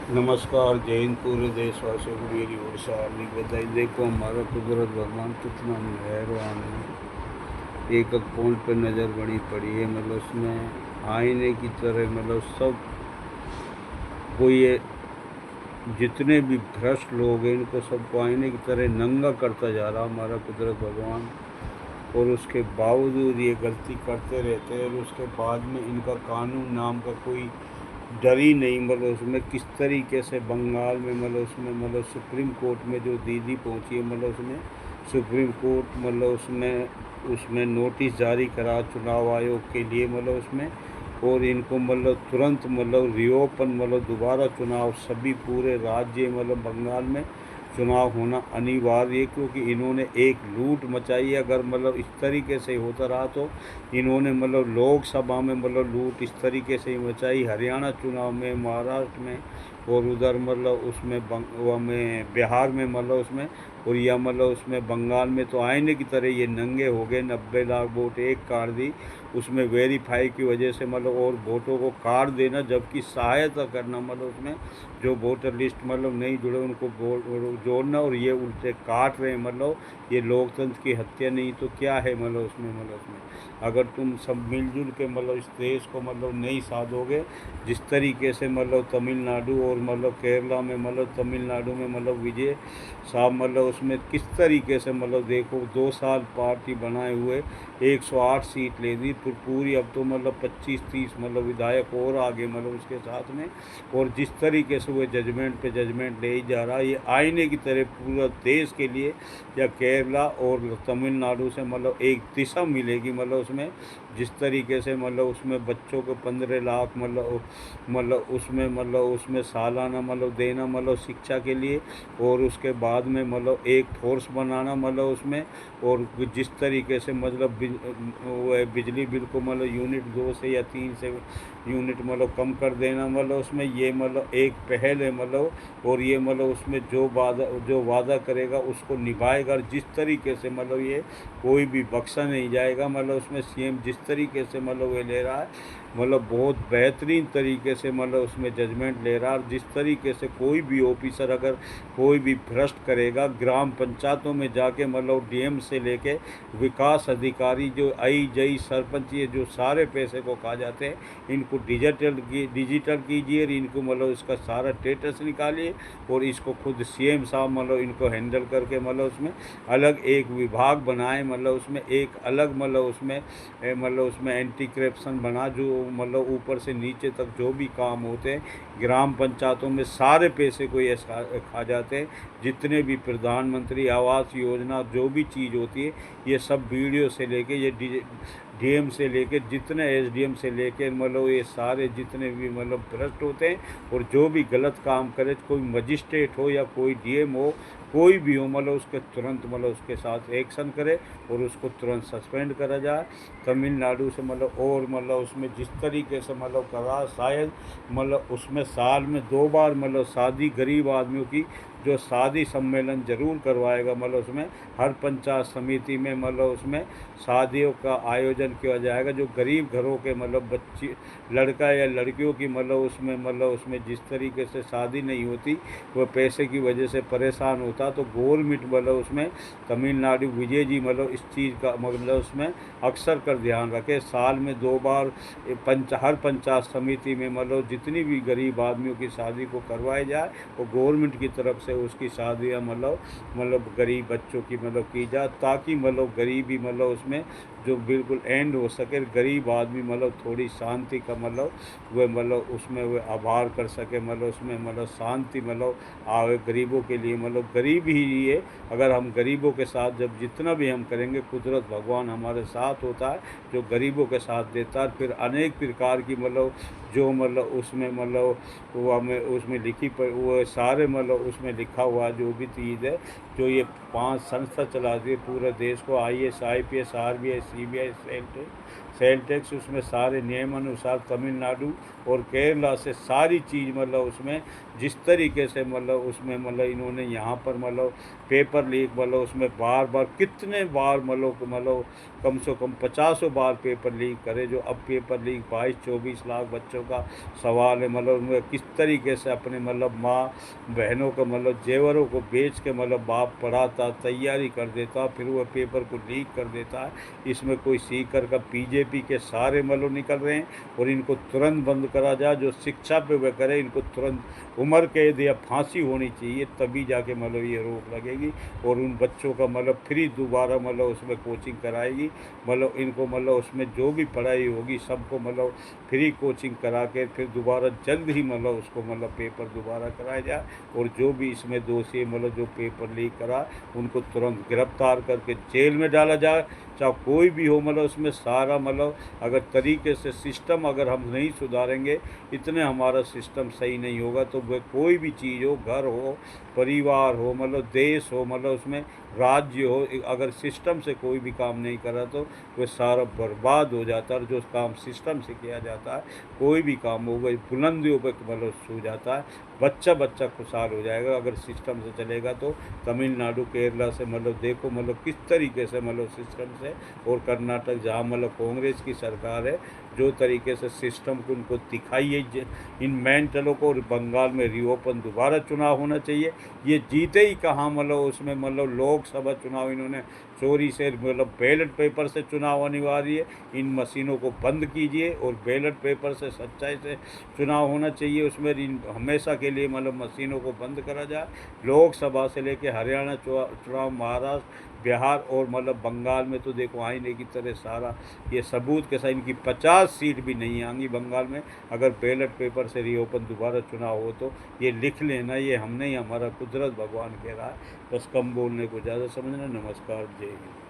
नमस्कार, जय हिंद। पूरे देशवासियों को मेरी ओर से हार्दिक बधाई। देखो हमारा कुदरत भगवान कितना मेहरबान है। एक एक पॉइंट पे नज़र बड़ी पड़ी है, मतलब उसमें आईने की तरह, मतलब सब को ये जितने भी भ्रष्ट लोग हैं इनको सबको आईने की तरह नंगा करता जा रहा हमारा कुदरत भगवान। और उसके बावजूद ये गलती करते रहते हैं, और उसके बाद में इनका कानून नाम का कोई डर ही नहीं। मतलब उसमें किस तरीके से बंगाल में, मतलब उसमें, मतलब सुप्रीम कोर्ट में जो दीदी पहुंची है, मतलब उसमें सुप्रीम कोर्ट, मतलब उसमें उसमें नोटिस जारी करा चुनाव आयोग के लिए, मतलब उसमें। और इनको मतलब तुरंत, मतलब रिओपन, मतलब दोबारा चुनाव सभी पूरे राज्य, मतलब बंगाल में चुनाव होना अनिवार्य है, क्योंकि इन्होंने एक लूट मचाई है। अगर मतलब इस तरीके से होता रहा तो इन्होंने मतलब लोकसभा में मतलब लूट इस तरीके से ही मचाई, हरियाणा चुनाव में, महाराष्ट्र में, और उधर मतलब उसमें वो में बिहार में, मतलब उसमें, और या मतलब उसमें बंगाल में तो आईने की तरह ये नंगे हो गए। 90 लाख वोट एक काट दी उसमें वेरीफाई की वजह से, मतलब और वोटों को काट देना, जबकि सहायता करना, मतलब उसमें जो वोटर लिस्ट मतलब नहीं जुड़े उनको जोड़ना, और ये उल्टे काट रहे हैं। मतलब ये लोकतंत्र की हत्या नहीं तो क्या है? मतलब उसमें अगर तुम सब मिलजुल के मतलब इस देश को मतलब नहीं साधोगे, जिस तरीके से मतलब तमिलनाडु और मतलब केरला में, मतलब तमिलनाडु में मतलब विजय साहब, मतलब उसमें किस तरीके से, मतलब देखो 2 साल पार्टी बनाए हुए 108 सीट ले दी, फिर पूरी अब तो मतलब 25-30 मतलब विधायक और आगे, मतलब उसके साथ में। और जिस तरीके से वो जजमेंट पे जजमेंट ले ही जा रहा है, ये आईने की तरह पूरा देश के लिए, या केरला और तमिलनाडु से मतलब एक दिशा मिलेगी। मतलब उसमें जिस तरीके से मतलब उसमें बच्चों को 15 लाख, मतलब उसमें सालाना मतलब देना, मतलब शिक्षा के लिए, और उसके बाद में मतलब एक फोर्स बनाना, मतलब उसमें। और जिस तरीके से मतलब वो बिजली बिल को मतलब यूनिट 2 से या 3 से यूनिट मतलब कम कर देना, मतलब उसमें ये मतलब एक पहल है, मतलब। और ये मतलब उसमें जो वादा करेगा उसको निभाएगा, और जिस तरीके से मतलब ये कोई भी बख्शा नहीं जाएगा। मतलब उसमें सीएम जिस तरीके से मतलब ये ले रहा है, मतलब बहुत बेहतरीन तरीके से मतलब उसमें जजमेंट ले रहा है। और जिस तरीके से कोई भी ऑफिसर अगर कोई भी भ्रष्ट करेगा, ग्राम पंचायतों में जाके मतलब डीएम से लेके विकास अधिकारी, जो आई जई सरपंच, ये जो सारे पैसे को खा जाते हैं, इनको डिजिटल कीजिए, और इनको मतलब इसका सारा स्टेटस निकालिए, और इसको खुद सीएम साहब मतलब इनको हैंडल करके, मतलब उसमें अलग एक विभाग बनाए, मतलब उसमें एक अलग, मतलब उसमें एंटी करप्शन बना, जो मतलब ऊपर से नीचे तक जो भी काम होते हैं ग्राम पंचायतों में, सारे पैसे को ये खा जाते हैं। जितने भी प्रधानमंत्री आवास योजना जो भी चीज़ होती है, ये सब वीडियो से लेके, ये डीएम से लेके, जितने एसडीएम से लेके, मतलब ये सारे जितने भी मतलब भ्रष्ट होते हैं, और जो भी गलत काम करे, कोई मजिस्ट्रेट हो या कोई डीएम हो, कोई भी हो, मतलब उसके तुरंत मतलब उसके साथ एक्शन करे, और उसको तुरंत सस्पेंड करा जाए। तमिलनाडु से मतलब, और मतलब उसमें जिस तरीके से मतलब करा, शायद मतलब उसमें साल में 2 बार मतलब शादी, गरीब आदमियों की जो शादी सम्मेलन जरूर करवाएगा, मतलब उसमें हर पंचायत समिति में, मतलब उसमें शादियों का आयोजन किया जाएगा। जो गरीब घरों के मतलब बच्ची, लड़का या लड़कियों की मतलब उसमें जिस तरीके से शादी नहीं होती, वह पैसे की वजह से परेशान होता, तो गवर्नमेंट मतलब उसमें तमिलनाडु विजय जी मतलब इस चीज़ का मतलब उसमें अक्सर कर ध्यान रखे, साल में 2 बार हर पंचायत समिति में मतलब जितनी भी गरीब आदमियों की शादी को करवाई जाए, और गवर्नमेंट की तरफ से उसकी शादियाँ मतलब गरीब बच्चों की मतलब की जाए, ताकि मतलब गरीबी मतलब उसमें जो बिल्कुल एंड हो सके, गरीब आदमी मतलब थोड़ी शांति का मतलब वह मतलब उसमें वह आभार कर सके, मतलब उसमें मतलब शांति मतलब आवे गरीबों के लिए। मतलब गरीब ही ये, अगर हम गरीबों के साथ जब जितना भी हम करेंगे, कुदरत भगवान हमारे साथ होता है, जो गरीबों के साथ देता है। फिर अनेक प्रकार की मतलब जो मतलब उसमें मतलब वो हमें उसमें लिखी पर वो सारे मतलब उसमें लिखा हुआ जो भी चीज़ है, जो ये 5 संस्था चलाती है पूरे देश को, IAS, IPS, RBI, CBI, sale tax, उसमें सारे नियम अनुसार तमिलनाडु और केरला से सारी चीज़ मतलब उसमें जिस तरीके से मतलब उसमें मतलब इन्होंने यहाँ पर मतलब पेपर लीक मतलब उसमें बार बार कितने बार मतलब कम से कम 50 बार पेपर लीक करे। जो अब पेपर लीक 22-24 लाख बच्चों का सवाल है। मतलब उनमें किस तरीके से अपने मतलब माँ बहनों को मतलब जेवरों को बेच के मतलब बाप पढ़ाता, तैयारी कर देता, फिर वह पेपर को लीक कर देता है। इसमें कोई सीकर का बीजेपी के सारे मतलब निकल रहे हैं और इनको तुरंत बंद करा जाए। जो शिक्षा पे वह करे, इनको तुरंत उम्र कैद या फांसी होनी चाहिए, तभी जाके मतलब ये रोक लगेगी और उन बच्चों का मतलब फ्री दोबारा मतलब उसमें कोचिंग कराएगी। मतलब इनको मतलब उसमें जो भी पढ़ाई होगी सबको मतलब फ्री कोचिंग करा के फिर दोबारा जल्द ही मतलब उसको मतलब पेपर दोबारा कराया जाए और जो भी इसमें दोषी मतलब जो पेपर लीक करा उनको तुरंत गिरफ्तार करके जेल में डाला जाए। चाहे कोई भी हो मतलब उसमें सारा मतलब अगर तरीके से सिस्टम अगर हम नहीं सुधारेंगे, इतने हमारा सिस्टम सही नहीं होगा तो वह कोई भी चीज़ हो, घर हो, परिवार हो, मतलब देश हो, मतलब उसमें राज्य हो, अगर सिस्टम से कोई भी काम नहीं करा तो वह सारा बर्बाद हो जाता है। और जो काम सिस्टम से किया जाता है, कोई भी काम हो गई बुलंदियों पर मतलब छू जाता है। बच्चा बच्चा खुशहाल हो जाएगा अगर सिस्टम से चलेगा। तो तमिलनाडु केरला से मतलब देखो मतलब किस तरीके से मतलब सिस्टम से, और कर्नाटक जहाँ मतलब कांग्रेस की सरकार है, जो तरीके से सिस्टम को उनको दिखाई है इन मेंटलों को। और बंगाल में रीओपन दोबारा चुनाव होना चाहिए। ये जीते ही कहाँ मतलब उसमें मतलब लोकसभा चुनाव इन्होंने चोरी से मतलब बैलेट पेपर से चुनाव अनिवार्य है। इन मशीनों को बंद कीजिए और बैलेट पेपर से सच्चाई से चुनाव होना चाहिए। उसमें हमेशा के लिए मतलब मशीनों को बंद करा जाए। लोकसभा से लेके हरियाणा चुनाव, महाराष्ट्र, बिहार और मतलब बंगाल में तो देखो आईने की तरह सारा ये सबूत के साथ इनकी 50 सीट भी नहीं आएंगी बंगाल में अगर बैलेट पेपर से रीओपन दोबारा चुनाव हो तो। ये लिख लेना, ये हम नहीं, हमारा कुदरत भगवान कह रहा है। बस कम बोलने को ज़्यादा समझना। नमस्कार, जय हिंद।